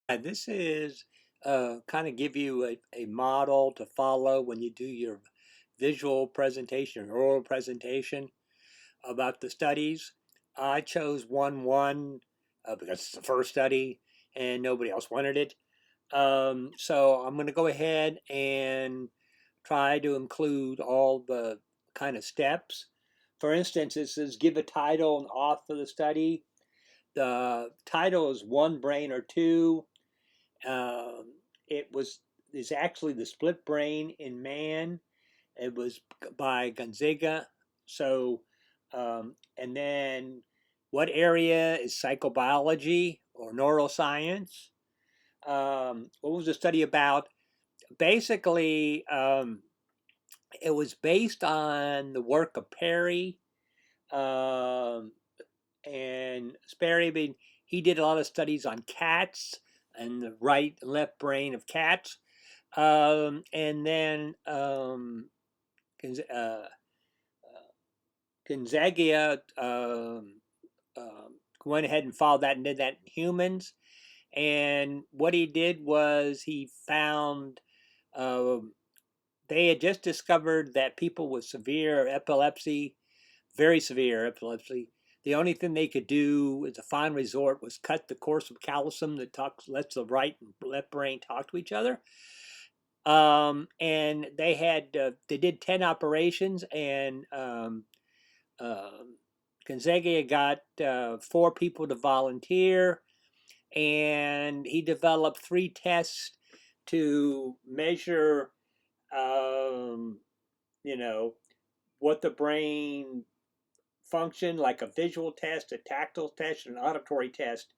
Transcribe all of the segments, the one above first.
This is kind of give you a model to follow when you do your visual presentation or oral presentation about the studies. I chose 1-1 because it's the first study and nobody else wanted it. So I'm going to go ahead and try to include all the kind of steps. For instance, it says give a title and author of the study. The title is One Brain or Two. It was is actually the split brain in man. It was by Gonzaga. So, and then what area is psychobiology or neuroscience? What was the study about? Basically, it was based on the work of Perry. Um, and Sperry, I mean, he did a lot of studies on cats and the right and left brain of cats. And then uh, Gonzaga went ahead and followed that and did that in humans. And what he did was he found um, they had just discovered that people with severe epilepsy, very severe epilepsy, the only thing they could do as a final resort was cut the course of calcium that lets the right and left brain talk to each other. And they did 10 operations, and Gonzaga got 4 people to volunteer, and he developed 3 tests to measure, um, you know, what the brain function, like a visual test, a tactile test, and an auditory test.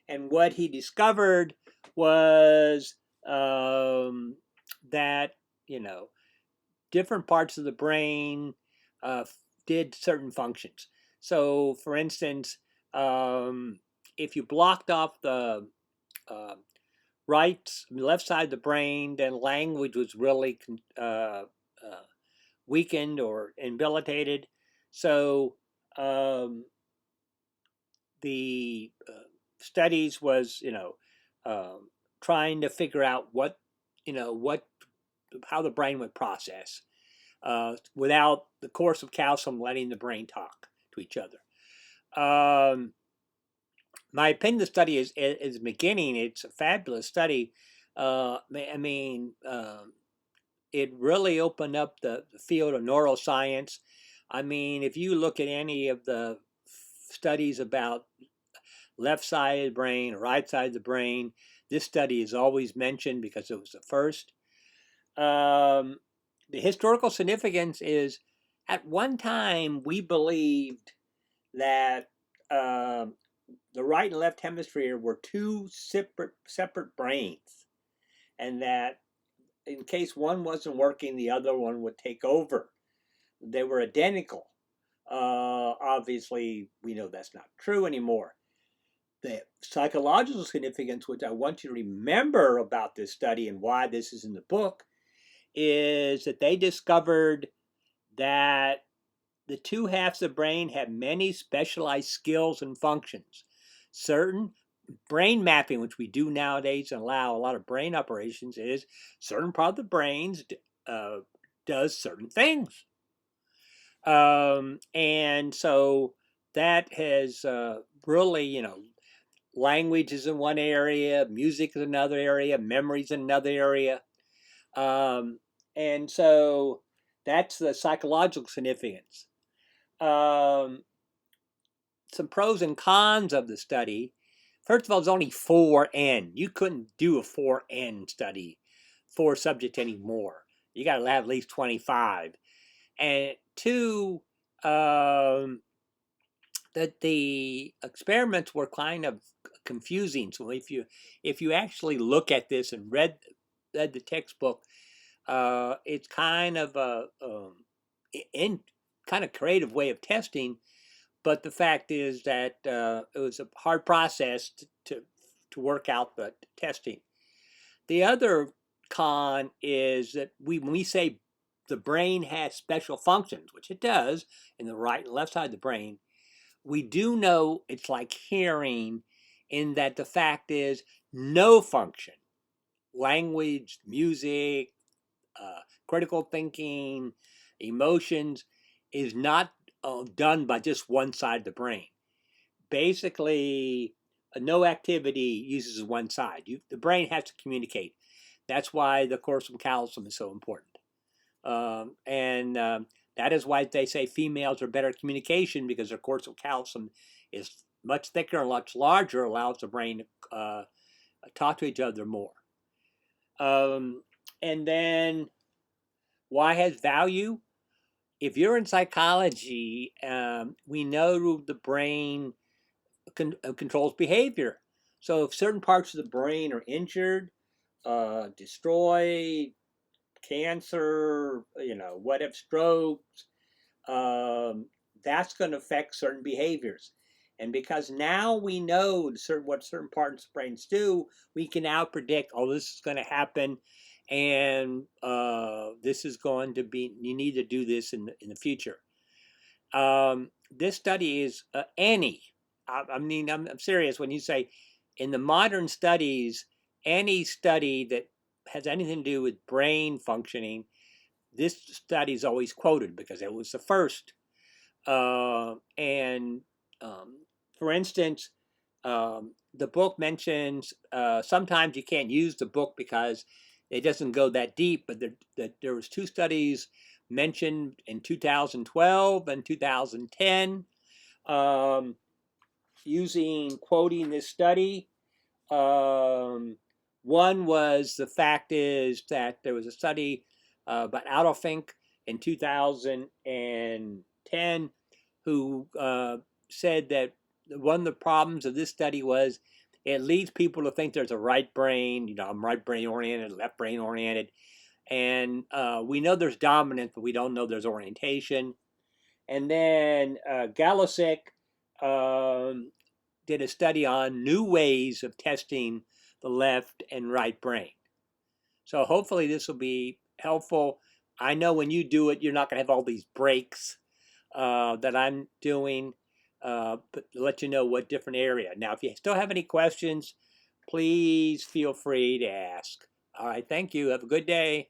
And what he discovered was that, you know, different parts of the brain uh, did certain functions. So, for instance, um, if you blocked off the uh, left side of the brain, then language was really weakened or debilitated. So, um, the studies was, trying to figure out what how the brain would process without the course of calcium letting the brain talk to each other. Um, my opinion of the study is beginning. It's a fabulous study. I mean, it really opened up the field of neuroscience. I mean, if you look at any of the studies about left side of the brain, right side of the brain, this study is always mentioned because it was the first. Um, the historical significance is at one time we believed that the right and left hemisphere were two separate brains, and that in case one wasn't working, the other one would take over. They were identical. Obviously, we know that's not true anymore. The psychological significance, which I want you to remember about this study and why this is in the book, is that they discovered that the two halves of the brain have many specialized skills and functions. Certain brain mapping, which we do nowadays and allow a lot of brain operations, is certain part of the brains uh, does certain things. And so that has really, language is in one area, music is another area, memory is another area. Um, and so that's the psychological significance. Um, some pros and cons of the study. First of all, it's only 4N. You couldn't do a 4N study, 4 subjects anymore. You got to have at least 25. And two, that the experiments were kind of confusing. So if you actually look at this and read the textbook, it's kind of a in kind of creative way of testing. But the fact is that it was a hard process to work out the testing. The other con is that when we say the brain has special functions, which it does in the right and left side of the brain, we do know it's like hearing, in that the fact is no function, language, music, critical thinking, emotions, is not done by just one side of the brain. Basically, no activity uses one side. The brain has to communicate. That's why the corsum callosum is so important. And that is why they say females are better at communication, because their corsum callosum is much thicker and much larger, allows the brain to talk to each other more. And then why has value? If you're in psychology, we know the brain controls behavior. So if certain parts of the brain are injured, destroyed, cancer, what if strokes, that's going to affect certain behaviors. And because now we know what certain parts of brains do, we can now predict, oh, this is going to happen, and this is going to be, you need to do this in the future. This study is I'm serious when you say in the modern studies, any study that has anything to do with brain functioning, this study is always quoted because it was the first. And for instance, the book mentions sometimes you can't use the book because it doesn't go that deep, but there was 2 studies mentioned in 2012 and 2010 quoting this study. One was, the fact is that there was a study about Adolf Fink in 2010 who said that one of the problems of this study was it leads people to think there's a right brain, I'm right brain oriented, left brain oriented. And we know there's dominance, but we don't know there's orientation. And then Galasik did a study on new ways of testing the left and right brain. So hopefully this will be helpful. I know when you do it, you're not going to have all these breaks that I'm doing, but to let you know what different area. Now, if you still have any questions, please feel free to ask. All right, thank you. Have a good day.